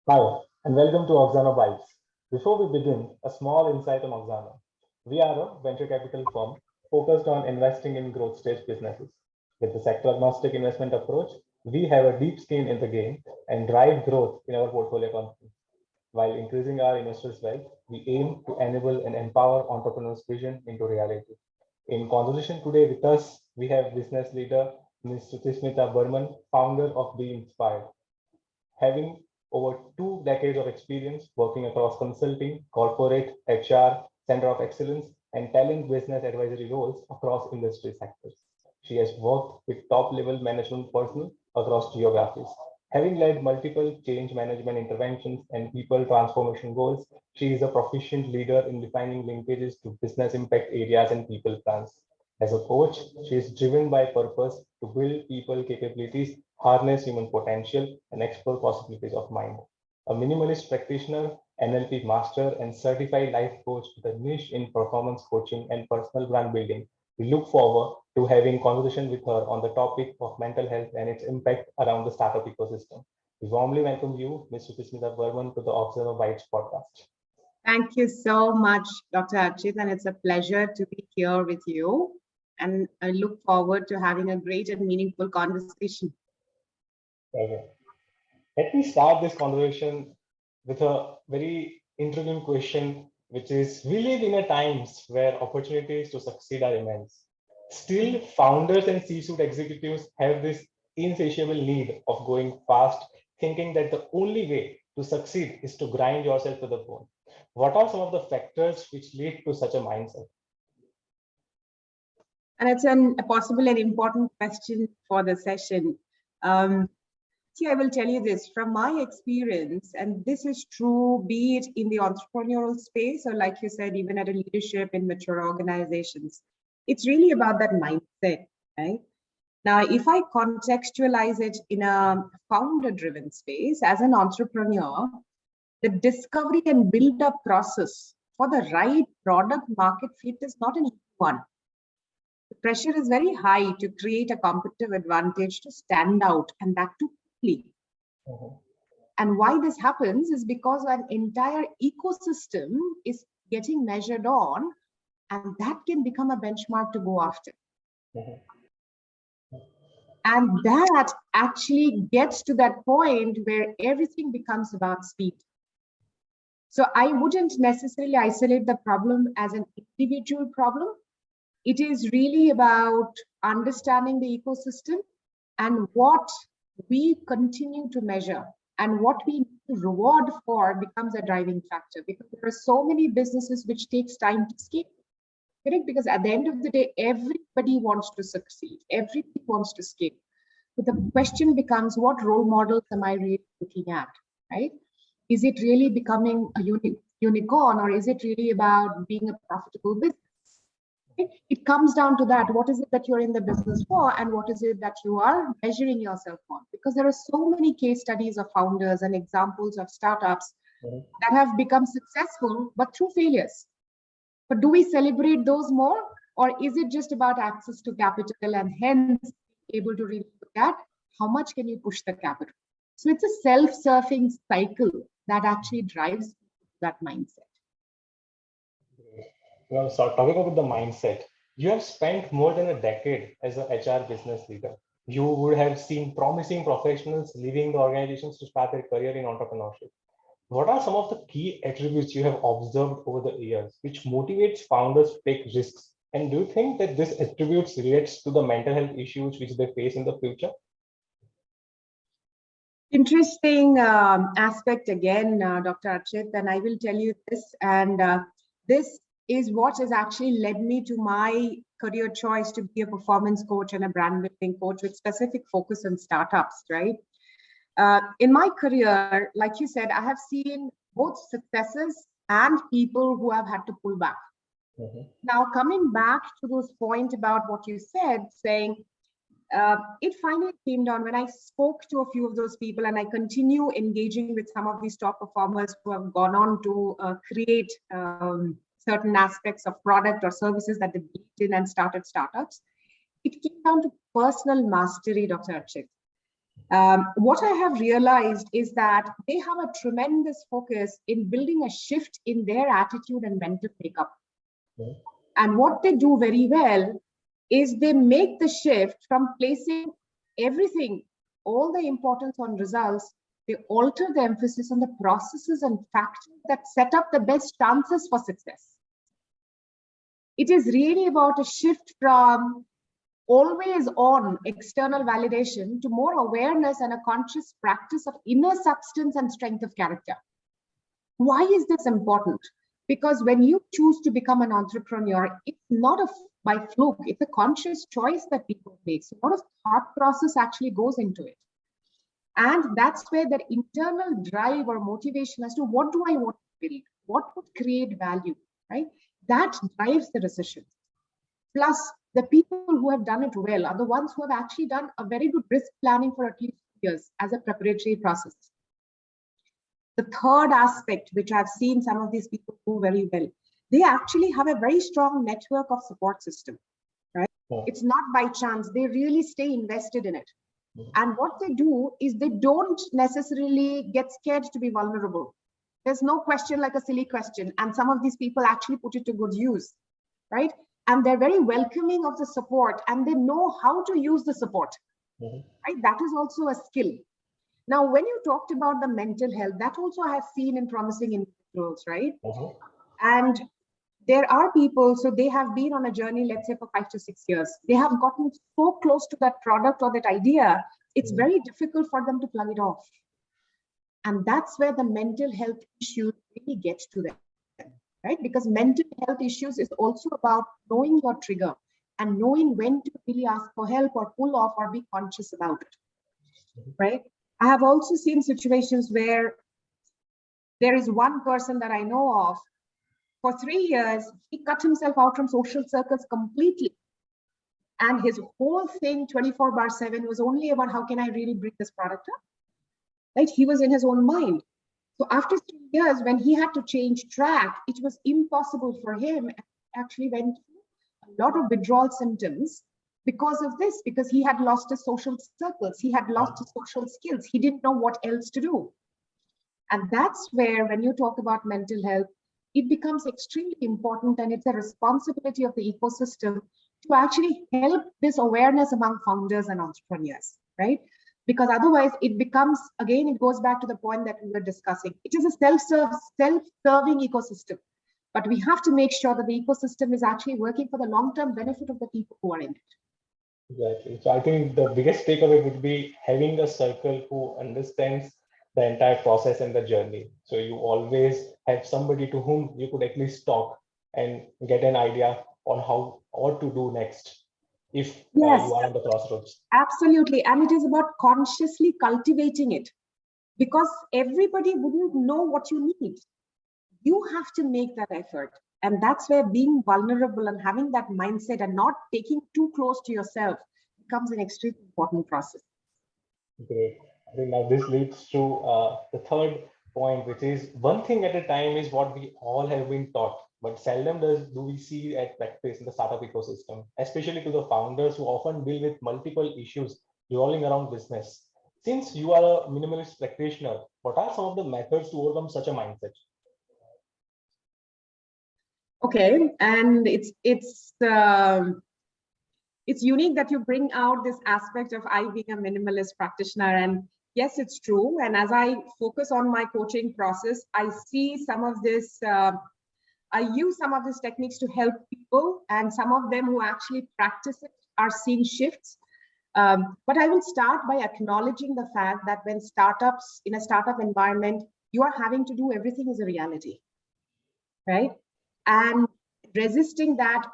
Hi, and welcome to Auxano Bytes. Before we begin, a small insight on Auxano. We are a venture capital firm focused on investing in growth stage businesses. With the sector agnostic investment approach, we have a deep skin in the game and drive growth in our portfolio companies. While increasing our investors' wealth, we aim to enable and empower entrepreneurs' vision into reality. In conversation today with us, we have business leader Ms. Suchismita Burman, founder of Be Inspired. Having over 2 decades of experience working across consulting, corporate, HR, center of excellence, and talent business advisory roles across industry sectors. She has worked with top level management personnel across geographies. Having led multiple change management interventions and people transformation goals, she is a proficient leader in defining linkages to business impact areas and people plans. As a coach, she is driven by purpose to build people capabilities, harness human potential, and explore possibilities of mind. A minimalist practitioner, NLP master, and certified life coach with a niche in performance coaching and personal brand building. We look forward to having conversation with her on the topic of mental health and its impact around the startup ecosystem. We warmly welcome you, Ms. Suchismita Burman, to the Auxano Bytes podcast. Thank you so much, Dr. Archit, and it's a pleasure to be here with you. And I look forward to having a great and meaningful conversation. Okay. Let me start this conversation with a very intriguing question, which is we live in a times where opportunities to succeed are immense. Still, founders and C-suite executives have this insatiable need of going fast, thinking that the only way to succeed is to grind yourself to the bone. What are some of the factors which lead to such a mindset? And it's a possible and important question for the session. See, I will tell you this from my experience, and this is true, be it in the entrepreneurial space or, like you said, even at a leadership in mature organizations. It's really about that mindset, right? Now, if I contextualize it in a founder-driven space, as an entrepreneur, the discovery and build-up process for the right product market fit is not an easy one. The pressure is very high to create a competitive advantage, to stand out, and that too quickly. And why this happens is because an entire ecosystem is getting measured on, and that can become a benchmark to go after. And that actually gets to that point where everything becomes about speed. So I wouldn't necessarily isolate the problem as an individual problem. It is really about understanding the ecosystem and what we continue to measure and what we need to reward for becomes a driving factor, because there are so many businesses which takes time to scale. Correct? Because at the end of the day, everybody wants to succeed. Everybody wants to scale. But the question becomes, what role models am I really looking at, right? Is it really becoming a unicorn, or is it really about being a profitable business? It comes down to that. What is it that you're in the business for, and what is it that you are measuring yourself on? Because there are so many case studies of founders and examples of startups that have become successful, but through failures. But do we celebrate those more, or is it just about access to capital and hence able to really look at how much can you push the capital? So it's a self-serving cycle that actually drives that mindset. Well, so talking about the mindset, you have spent more than a decade as an HR business leader. You would have seen promising professionals leaving the organizations to start their career in entrepreneurship. What are some of the key attributes you have observed over the years which motivates founders to take risks? And do you think that this attributes relates to the mental health issues which they face in the future? Interesting aspect again, Dr. Archit, and I will tell you this, and this is what has actually led me to my career choice to be a performance coach and a brand building coach with specific focus on startups, right? In my career, like you said, I have seen both successes and people who have had to pull back. Now, coming back to those points about what you said, saying, it finally came down when I spoke to a few of those people, and I continue engaging with some of these top performers who have gone on to create certain aspects of product or services that they built in and started startups. It came down to personal mastery, Dr. Archit. What I have realized is that they have a tremendous focus in building a shift in their attitude and mental makeup. Okay. And what they do very well is they make the shift from placing everything, all the importance on results, they alter the emphasis on the processes and factors that set up the best chances for success. It is really about a shift from always on external validation to more awareness and a conscious practice of inner substance and strength of character. Why is this important? Because when you choose to become an entrepreneur, it's not by fluke, it's a conscious choice that people make. So a lot of thought process actually goes into it. And that's where that internal drive or motivation as to what do I want to build? What would create value, right? That drives the decision. Plus, the people who have done it well are the ones who have actually done a very good risk planning for at least 2 years as a preparatory process. The third aspect, which I've seen some of these people do very well, they actually have a very strong network of support system, right? Yeah. It's not by chance, they really stay invested in it. And what they do is they don't necessarily get scared to be vulnerable. There's no question like a silly question. And some of these people actually put it to good use, right? And they're very welcoming of the support and they know how to use the support, right? That is also a skill. Now, when you talked about the mental health, that also I have seen in promising individuals, right? And there are people, so they have been on a journey, let's say for 5 to 6 years. They have gotten so close to that product or that idea, it's very difficult for them to plug it off. And that's where the mental health issues really get to them, right? Because mental health issues is also about knowing your trigger and knowing when to really ask for help or pull off or be conscious about it, right? I have also seen situations where there is one person that I know of, for 3 years, he cut himself out from social circles completely. And his whole thing 24/7 was only about how can I really bring this product up, right? He was in his own mind. So after 3 years, when he had to change track, it was impossible for him. Actually went through a lot of withdrawal symptoms because of this, because he had lost his social circles. He had lost his social skills. He didn't know what else to do. And that's where, when you talk about mental health, it becomes extremely important, and it's a responsibility of the ecosystem to actually help this awareness among founders and entrepreneurs, right? Because otherwise it becomes, again, it goes back to the point that we were discussing. It is a self-serving ecosystem, but we have to make sure that the ecosystem is actually working for the long-term benefit of the people who are in it. Exactly. So I think the biggest takeaway would be having a circle who understands the entire process and the journey. So you always have somebody to whom you could at least talk and get an idea on how what to do next if Yes, you are on the crossroads. absolutely. And it is about consciously cultivating it, because everybody wouldn't know what you need. You have to make that effort. And that's where being vulnerable and having that mindset and not taking too close to yourself becomes an extremely important process. Great. I think now this leads to the third point, which is one thing at a time is what we all have been taught, but seldom do we see at practice in the startup ecosystem, especially to the founders who often deal with multiple issues revolving around business. Since you are a minimalist practitioner, what are some of the methods to overcome such a mindset? Okay, and it's unique that you bring out this aspect of I being a minimalist practitioner. And yes, it's true. And as I focus on my coaching process, I see some of this, I use some of these techniques to help people, and some of them who actually practice it are seeing shifts. But I will start by acknowledging the fact that when startups, in a startup environment, you are having to do everything is a reality, right? And resisting that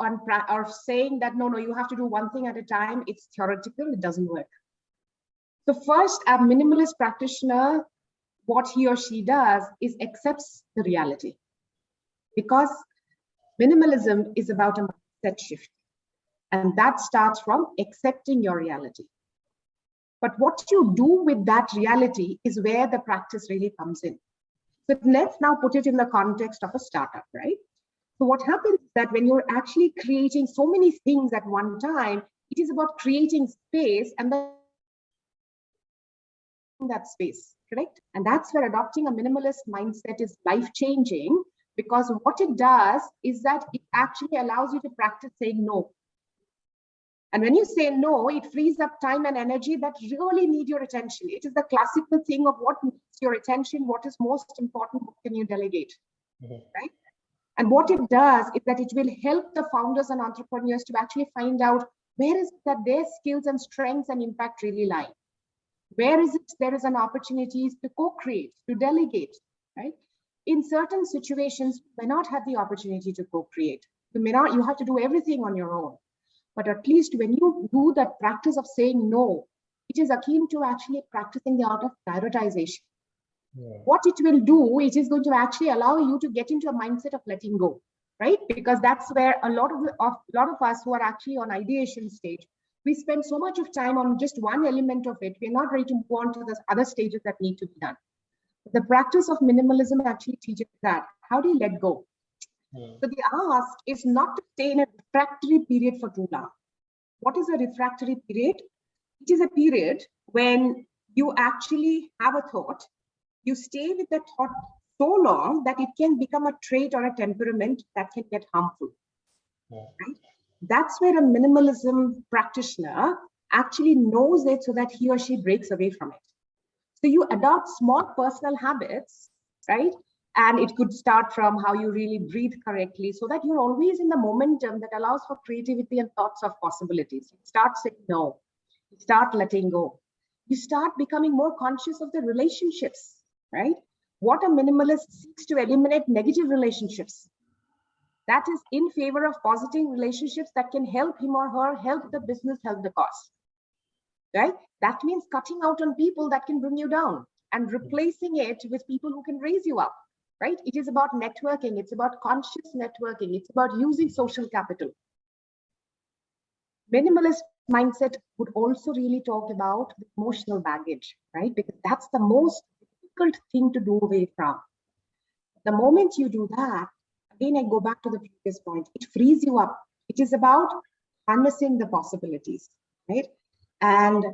or saying that, no, you have to do one thing at a time, it's theoretical, it doesn't work. So first, a minimalist practitioner, what he or she does is accepts the reality. Because minimalism is about a mindset shift. And that starts from accepting your reality. But what you do with that reality is where the practice really comes in. So let's now put it in the context of a startup, right? So what happens is that when you're actually creating so many things at one time, it is about creating space, and then in that space, correct? And that's where adopting a minimalist mindset is life-changing, because what it does is that it actually allows you to practice saying no. And when you say no, it frees up time and energy that really need your attention. It is the classical thing of what needs your attention, what is most important, what can you delegate, right? And what it does is that it will help the founders and entrepreneurs to actually find out where is it that their skills and strengths and impact really lie. Where is it there is an opportunity to co-create, to delegate, right? In certain situations, you may not have the opportunity to co-create. You have to do everything on your own. But at least when you do that practice of saying no, it is akin to actually practicing the art of prioritization. Yeah. What it will do, it is going to actually allow you to get into a mindset of letting go, right? Because that's where a lot of us who are actually on ideation stage, we spend so much of time on just one element of it. We're not ready to move on to the other stages that need to be done. The practice of minimalism actually teaches that. How do you let go? So the ask is not to stay in a refractory period for too long. What is a refractory period? It is a period when you actually have a thought, you stay with that thought so long that it can become a trait or a temperament that can get harmful. Right? That's where a minimalism practitioner actually knows it so that he or she breaks away from it. So you adopt small personal habits, right? And it could start from how you really breathe correctly so that you're always in the momentum that allows for creativity and thoughts of possibilities. You start saying no, you start letting go. You start becoming more conscious of the relationships, right? What a minimalist seeks to eliminate negative relationships. That is in favor of positive relationships that can help him or her, help the business, help the cause, right? That means cutting out on people that can bring you down and replacing it with people who can raise you up. Right? It is about networking. It's about conscious networking. It's about using social capital. Minimalist mindset would also really talk about the emotional baggage, right? Because that's the most difficult thing to do away from. The moment you do that, again, I go back to the previous point, it frees you up. It is about harnessing the possibilities, right? And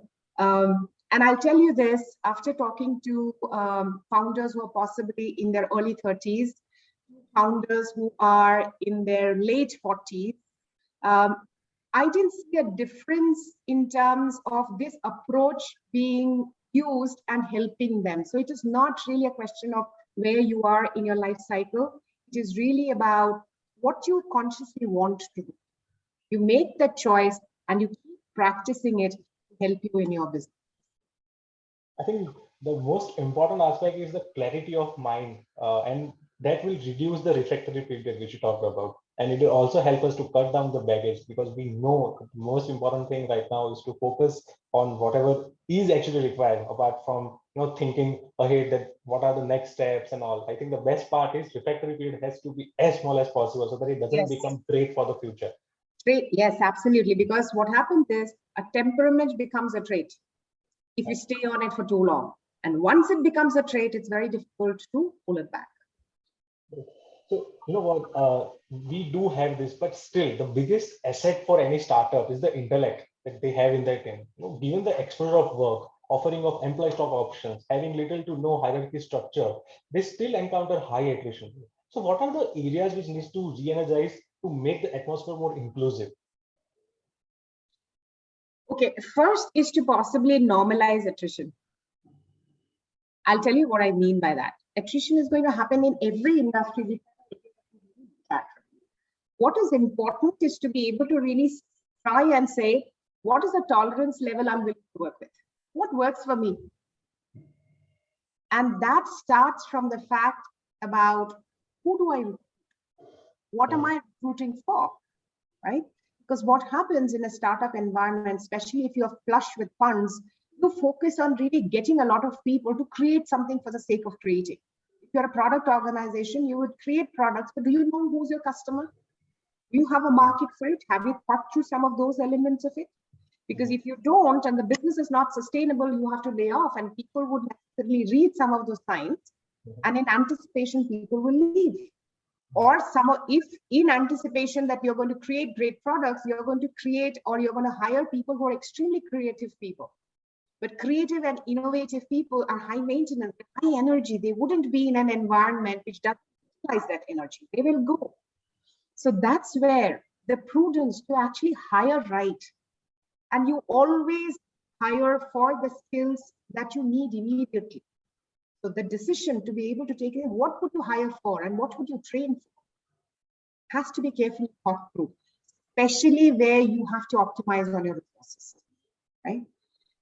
I'll tell you this, after talking to founders who are possibly in their early 30s, founders who are in their late 40s, I didn't see a difference in terms of this approach being used and helping them. So it is not really a question of where you are in your life cycle. It is really about what you consciously want to do. You make that choice and you keep practicing it to help you in your business. I think the most important aspect is the clarity of mind, and that will reduce the refractory period which you talked about. And it will also help us to cut down the baggage, because we know the most important thing right now is to focus on whatever is actually required, apart from thinking ahead that what are the next steps and all. I think the best part is refractory period has to be as small as possible so that it doesn't become great for the future. Trait, yes, absolutely. Because what happens is a temperament becomes a trait if you stay on it for too long. And once it becomes a trait, it's very difficult to pull it back. So, you know what, we do have this, but still the biggest asset for any startup is the intellect that they have in their team. Given the exposure of work, offering of employee stock options, having little to no hierarchy structure, they still encounter high attrition. So what are the areas which needs to re-energize to make the atmosphere more inclusive? Okay, first is to possibly normalize attrition. I'll tell you what I mean by that. Attrition is going to happen in every industry. What is important is to be able to really try and say, what is the tolerance level I'm willing to work with? What works for me? And that starts from the fact about who do I recruit? What am I recruiting for, right? Because what happens in a startup environment, especially if you're flush with funds, you focus on really getting a lot of people to create something for the sake of creating. If you're a product organization, you would create products, but do you know who's your customer? Do you have a market for it? Have you thought through some of those elements of it? Because if you don't, and the business is not sustainable, you have to lay off, and people would necessarily read some of those signs, and in anticipation, people will leave. Or if in anticipation that you're going to create great products, you're going to create or you're going to hire people who are extremely creative people. But creative and innovative people are high maintenance, high energy. They wouldn't be in an environment which doesn't utilize that energy. They will go. So that's where the prudence to actually hire right. And you always hire for the skills that you need immediately. So the decision to be able to take in what would you hire for and what would you train for has to be carefully thought through, especially where you have to optimize on your resources, right?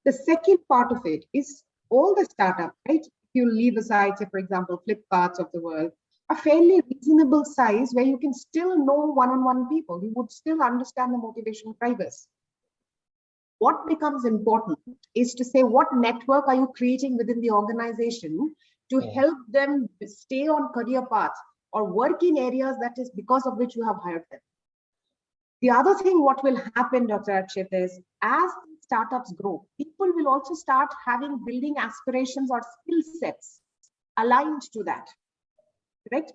The second part of it is all the startups, right? If you leave aside, say, for example, Flipkarts of the world, a fairly reasonable size where you can still know one-on-one people. You would still understand the motivation drivers. What becomes important is to say, what network are you creating within the organization to help them stay on career paths or work in areas that is because of which you have hired them. The other thing, what will happen, Dr. Archit, is as startups grow, people will also start building aspirations or skill sets aligned to that, correct?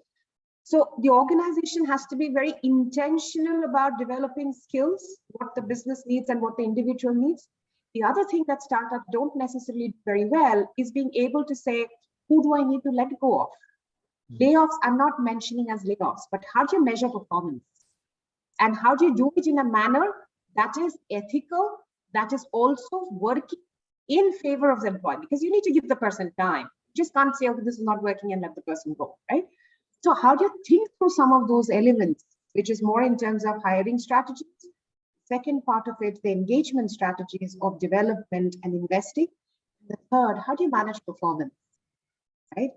So the organization has to be very intentional about developing skills, what the business needs and what the individual needs. The other thing that startups don't necessarily do very well is being able to say, who do I need to let go of? Layoffs, I'm not mentioning as layoffs, but how do you measure performance? And how do you do it in a manner that is ethical, that is also working in favor of the employee? Because you need to give the person time. You just can't say, okay, this is not working and let the person go, right? So how do you think through some of those elements, which is more in terms of hiring strategies? Second part of it, the engagement strategies of development and investing. The third, how do you manage performance, right?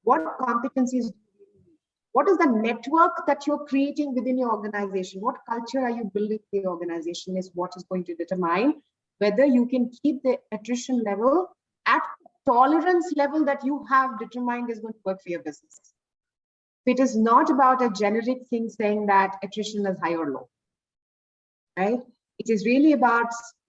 What competencies, what is the network that you're creating within your organization? What culture are you building in the organization is what is going to determine whether you can keep the attrition level at tolerance level that you have determined is going to work for your business. It is not about a generic thing saying that attrition is high or low, right? It is really about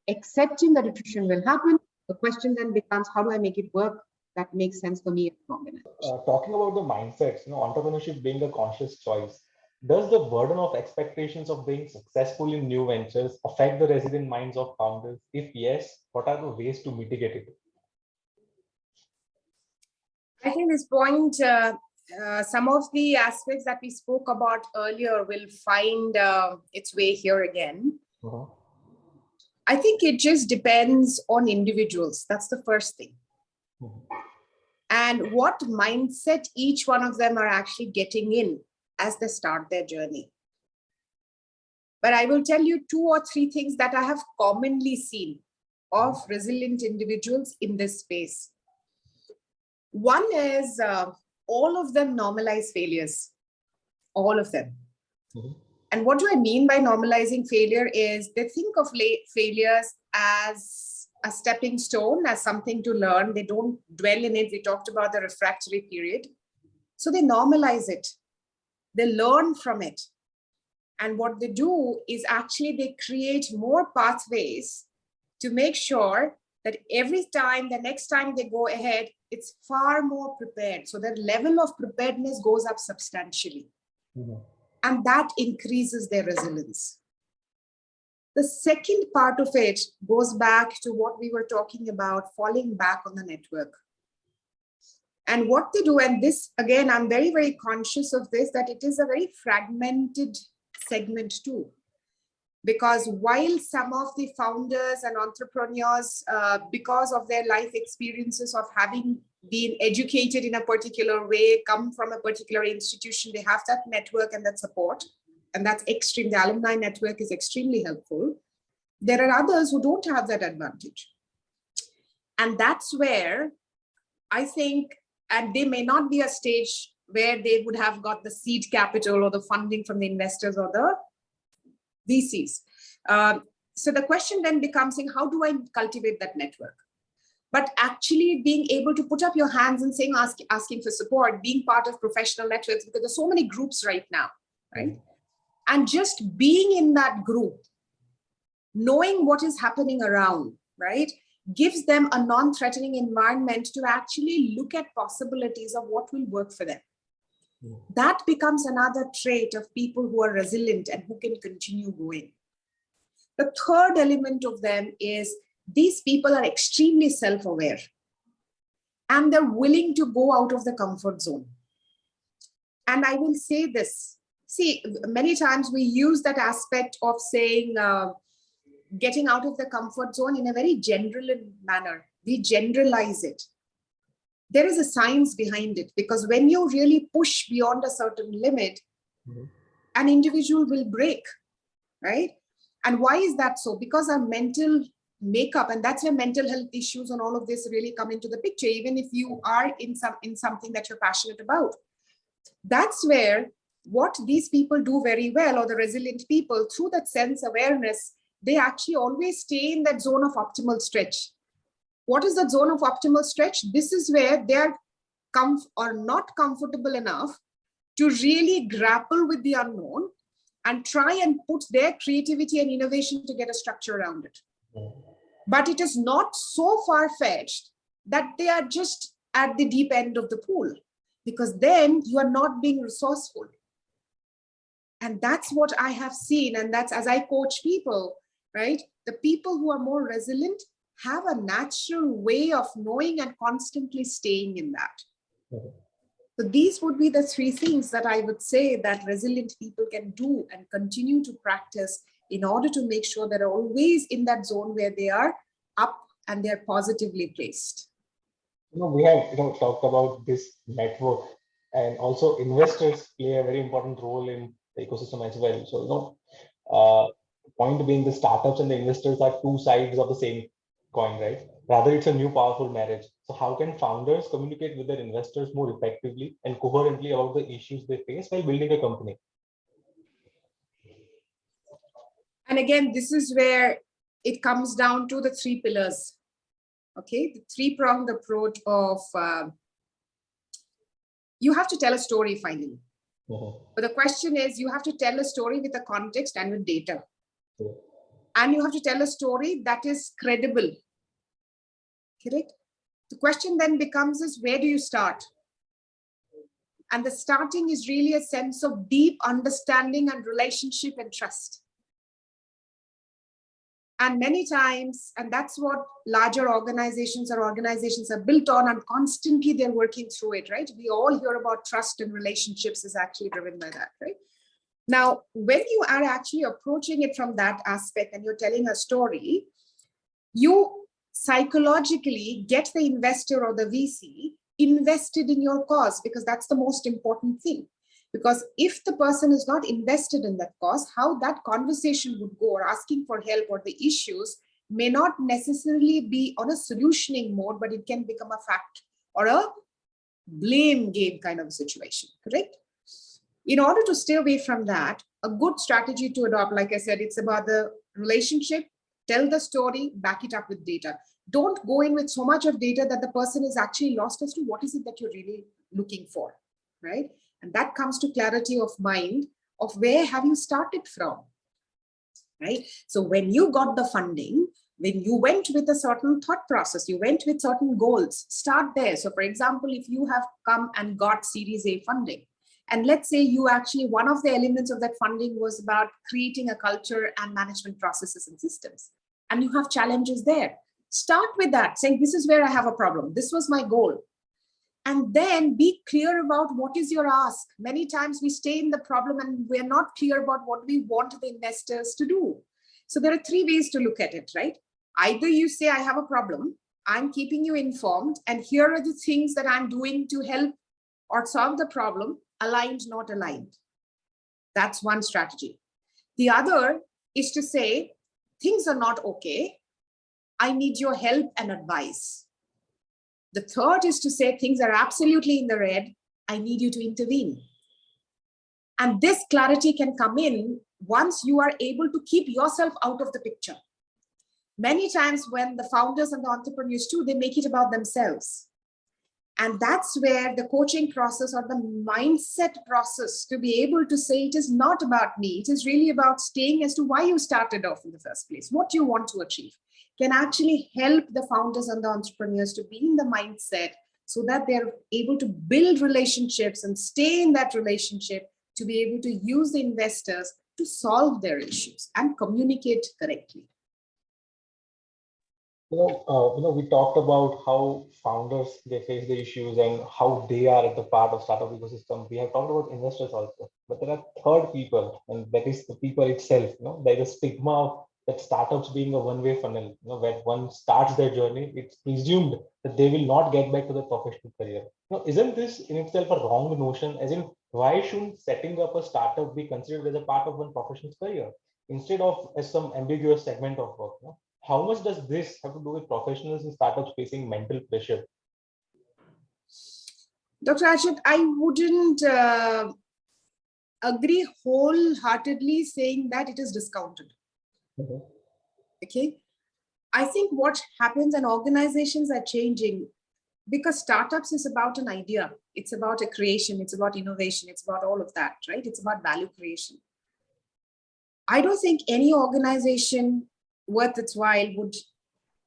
accepting that attrition will happen. The question then becomes, how do I make it work that makes sense for me as an organization? Talking about the mindsets, entrepreneurship being a conscious choice, does the burden of expectations of being successful in new ventures affect the resident minds of founders? If yes, what are the ways to mitigate it? I think this point, some of the aspects that we spoke about earlier will find its way here again. I think it just depends on individuals. That's the first thing. And what mindset each one of them are actually getting in as they start their journey. But I will tell you 2 or 3 things that I have commonly seen of resilient individuals in this space. One is all of them normalize failures, all of them. And what do I mean by normalizing failure is they think of failures as a stepping stone, as something to learn. They don't dwell in it. We talked about the refractory period. So they normalize it. They learn from it. And what they do is actually they create more pathways to make sure that every time, the next time they go ahead, it's far more prepared. So their level of preparedness goes up substantially. And that increases their resilience. The second part of it goes back to what we were talking about, falling back on the network. And what they do, and this, again, I'm very, very conscious of this, that it is a very fragmented segment too. Because while some of the founders and entrepreneurs, because of their life experiences of having been educated in a particular way, come from a particular institution, they have that network and that support. And that's extreme. The alumni network is extremely helpful. There are others who don't have that advantage. And that's where I think, and they may not be a stage where they would have got the seed capital or the funding from the investors or the VCs. So the question then becomes, how do I cultivate that network? But actually being able to put up your hands and saying, asking for support, being part of professional networks, because there's so many groups right now, right? And just being in that group, knowing what is happening around, right, gives them a non-threatening environment to actually look at possibilities of what will work for them. That becomes another trait of people who are resilient and who can continue going. The third element of them is these people are extremely self-aware and they're willing to go out of the comfort zone. And I will say this, see, many times we use that aspect of saying, getting out of the comfort zone in a very general manner. We generalize it. There is a science behind it, because when you really push beyond a certain limit, an individual will break, right? And why is that so? Because our mental makeup, and that's where mental health issues and all of this really come into the picture, even if you are in something that you're passionate about. That's where what these people do very well, or the resilient people, through that sense awareness, they actually always stay in that zone of optimal stretch. What is the zone of optimal stretch? This is where they are not comfortable enough to really grapple with the unknown and try and put their creativity and innovation to get a structure around it. But it is not so far-fetched that they are just at the deep end of the pool, because then you are not being resourceful. And that's what I have seen. And that's, as I coach people, right? The people who are more resilient have a natural way of knowing and constantly staying in that. So these would be the three things that I would say that resilient people can do and continue to practice in order to make sure they're always in that zone where they are up and they're positively placed. We have talked about this network, and also investors play a very important role in the ecosystem as well. So point being, the startups and the investors are two sides of the same coin, right? Rather, it's a new powerful marriage. So how can founders communicate with their investors more effectively and coherently about the issues they face while building a company? And again, this is where it comes down to the three pillars. Okay, the three-pronged approach of you have to tell a story finally. But the question is, you have to tell a story with a context and with data. And you have to tell a story that is credible. Correct? The question then becomes is, where do you start? And the starting is really a sense of deep understanding and relationship and trust. And many times, and that's what larger organizations are built on, and constantly they're working through it, right? We all hear about trust and relationships is actually driven by that, right? Now, when you are actually approaching it from that aspect and you're telling a story, you psychologically get the investor or the VC invested in your cause, because that's the most important thing. Because if the person is not invested in that cause, how that conversation would go, or asking for help, or the issues may not necessarily be on a solutioning mode, but it can become a fact or a blame game kind of situation, correct? In order to stay away from that, a good strategy to adopt, like I said, it's about the relationship, tell the story, back it up with data. Don't go in with so much of data that the person is actually lost as to what is it that you're really looking for, right? And that comes to clarity of mind of where have you started from, right? So when you got the funding, when you went with a certain thought process, you went with certain goals, start there. So for example, if you have come and got Series A funding, and let's say you actually, one of the elements of that funding was about creating a culture and management processes and systems, and you have challenges there. Start with that, saying, this is where I have a problem. This was my goal. And then be clear about what is your ask. Many times we stay in the problem and we're not clear about what we want the investors to do. So there are three ways to look at it, right? Either you say, I have a problem, I'm keeping you informed, and here are the things that I'm doing to help or solve the problem, aligned, not aligned. That's one strategy. The other is to say, things are not okay. I need your help and advice. The third is to say, things are absolutely in the red. I need you to intervene. And this clarity can come in once you are able to keep yourself out of the picture. Many times when the founders and the entrepreneurs too, they make it about themselves. And that's where the coaching process or the mindset process to be able to say, it is not about me. It is really about staying as to why you started off in the first place, what you want to achieve, can actually help the founders and the entrepreneurs to be in the mindset so that they're able to build relationships and stay in that relationship to be able to use the investors to solve their issues and communicate correctly. We talked about how founders they face the issues and how they are at the part of startup ecosystem. We have talked about investors also, but there are third people, and that is the people itself. There is a stigma of that startups being a one-way funnel. When one starts their journey, it's presumed that they will not get back to the professional career. Isn't this in itself a wrong notion? As in, why shouldn't setting up a startup be considered as a part of one professional's career instead of as some ambiguous segment of work? How much does this have to do with professionals and startups facing mental pressure? Dr. Ashit, I wouldn't agree wholeheartedly saying that it is discounted. Okay. I think what happens, and organizations are changing because startups is about an idea. It's about a creation. It's about innovation. It's about all of that, right? It's about value creation. I don't think any organization worth its while would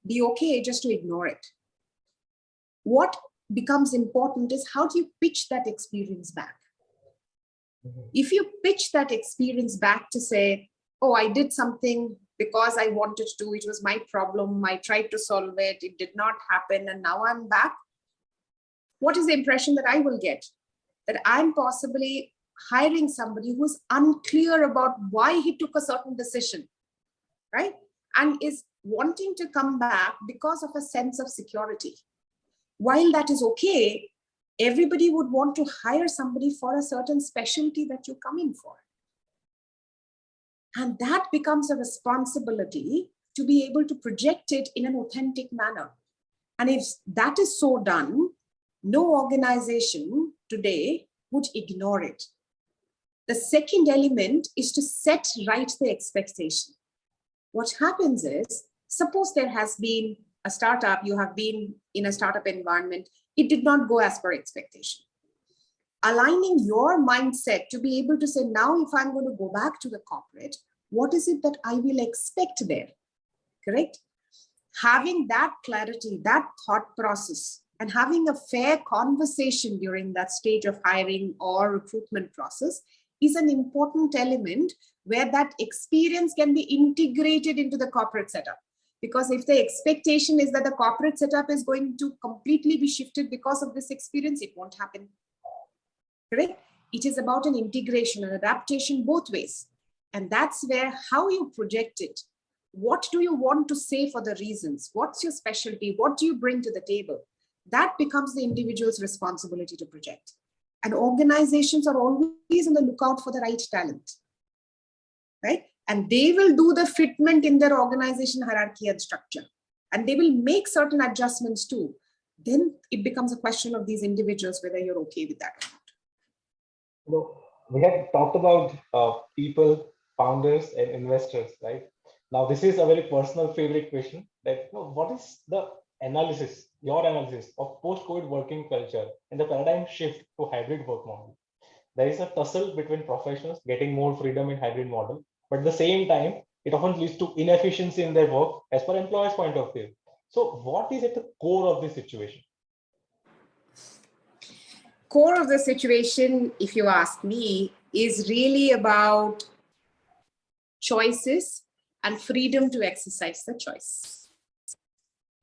be okay just to ignore it. What becomes important is how do you pitch that experience back? If you pitch that experience back to say, oh, I did something because I wanted to, it was my problem, I tried to solve it, it did not happen, and now I'm back. What is the impression that I will get? That I'm possibly hiring somebody who's unclear about why he took a certain decision, right? And is wanting to come back because of a sense of security. While that is okay, everybody would want to hire somebody for a certain specialty that you come in for. And that becomes a responsibility to be able to project it in an authentic manner. And if that is so done, no organization today would ignore it. The second element is to set right the expectation. What happens is, suppose there has been a startup, you have been in a startup environment, it did not go as per expectation. Aligning your mindset to be able to say, now if I'm going to go back to the corporate, what is it that I will expect there? Correct? Having that clarity, that thought process, and having a fair conversation during that stage of hiring or recruitment process is an important element where that experience can be integrated into the corporate setup. Because if the expectation is that the corporate setup is going to completely be shifted because of this experience, it won't happen. Correct? It is about an integration, an adaptation both ways. And that's where how you project it. What do you want to say for the reasons? What's your specialty? What do you bring to the table? That becomes the individual's responsibility to project. And organizations are always on the lookout for the right talent, right? And they will do the fitment in their organization hierarchy and structure. And they will make certain adjustments too. Then it becomes a question of these individuals, whether you're okay with that or not. We have talked about people, founders, and investors, right? Now, this is a very personal favorite question that what is the analysis, your analysis of post-COVID working culture and the paradigm shift to hybrid work model? There is a tussle between professionals getting more freedom in hybrid model, but at the same time, it often leads to inefficiency in their work as per employer's point of view. So what is at the core of this situation? Core of the situation, if you ask me, is really about choices and freedom to exercise the choice.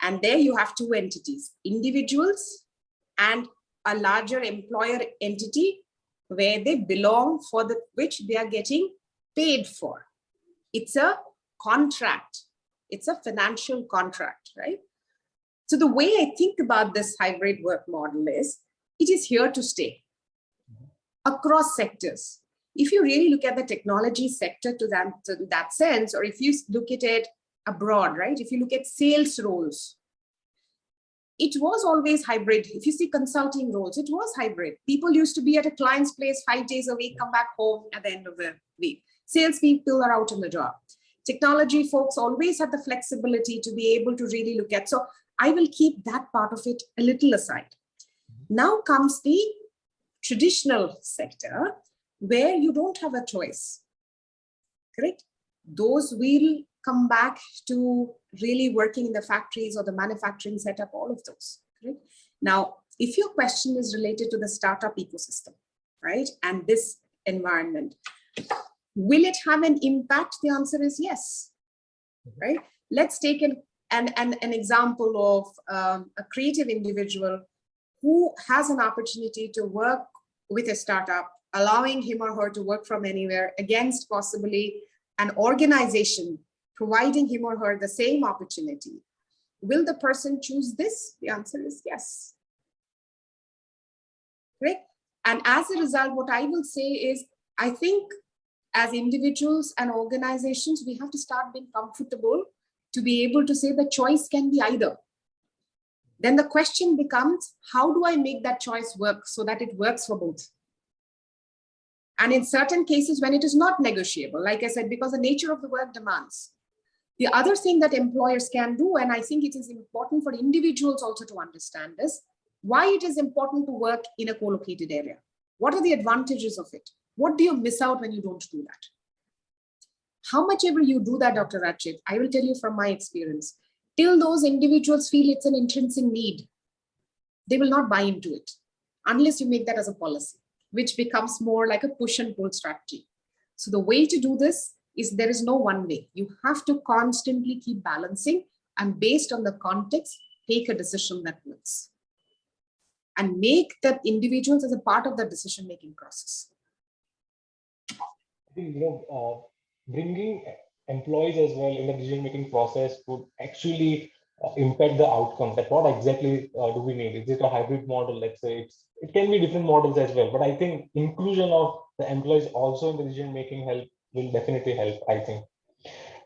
And there you have two entities, individuals and a larger employer entity where they belong, for the which they are getting paid for. It's a contract. It's a financial contract, right? So the way I think about this hybrid work model is, it is here to stay across sectors. If you really look at the technology sector to that sense, or if you look at it abroad, right? If you look at sales roles, it was always hybrid. If you see consulting roles, it was hybrid. People used to be at a client's place 5 days a week, come back home at the end of the week. Sales people are out on the job. Technology folks always had the flexibility to be able to really look at. So I will keep that part of it a little aside. Now comes the traditional sector where you don't have a choice, correct? Those will come back to really working in the factories or the manufacturing setup, all of those, correct? Now, if your question is related to the startup ecosystem, right, and this environment, will it have an impact? The answer is yes, right? Let's take a an example of a creative individual who has an opportunity to work with a startup, allowing him or her to work from anywhere against possibly an organization providing him or her the same opportunity. Will the person choose this? The answer is yes. Right? And as a result, what I will say is, I think as individuals and organizations, we have to start being comfortable to be able to say the choice can be either. Then the question becomes, how do I make that choice work so that it works for both? And in certain cases, when it is not negotiable, like I said, because the nature of the work demands. The other thing that employers can do, and I think it is important for individuals also to understand, is why it is important to work in a co-located area. What are the advantages of it? What do you miss out when you don't do that? How much ever you do that, Dr. Rachit, I will tell you from my experience, till those individuals feel it's an intrinsic need, they will not buy into it unless you make that as a policy, which becomes more like a push and pull strategy. So the way to do this is there is no one way. You have to constantly keep balancing and based on the context, take a decision that works and make the individuals as a part of the decision-making process. I think, bringing employees as well in the decision-making process would actually impact the outcome. That what exactly do we need? Is it a hybrid model? Let's say it can be different models as well. But I think inclusion of the employees also in the decision-making will definitely help, I think.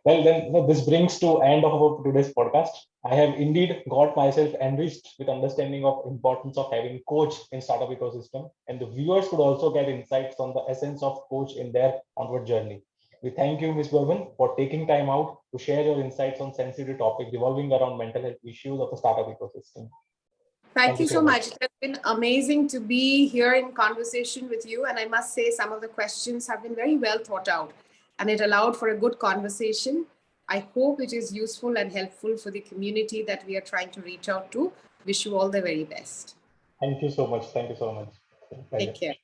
Well, then this brings to end of our today's podcast. I have indeed got myself enriched with understanding of importance of having coach in startup ecosystem, and the viewers could also get insights on the essence of coach in their onward journey. We thank you, Ms. Burman, for taking time out to share your insights on sensitive topics revolving around mental health issues of the startup ecosystem. Thank you so much. It has been amazing to be here in conversation with you. And I must say some of the questions have been very well thought out and it allowed for a good conversation. I hope it is useful and helpful for the community that we are trying to reach out to. Wish you all the very best. Thank you so much. Thank you so much. Take care.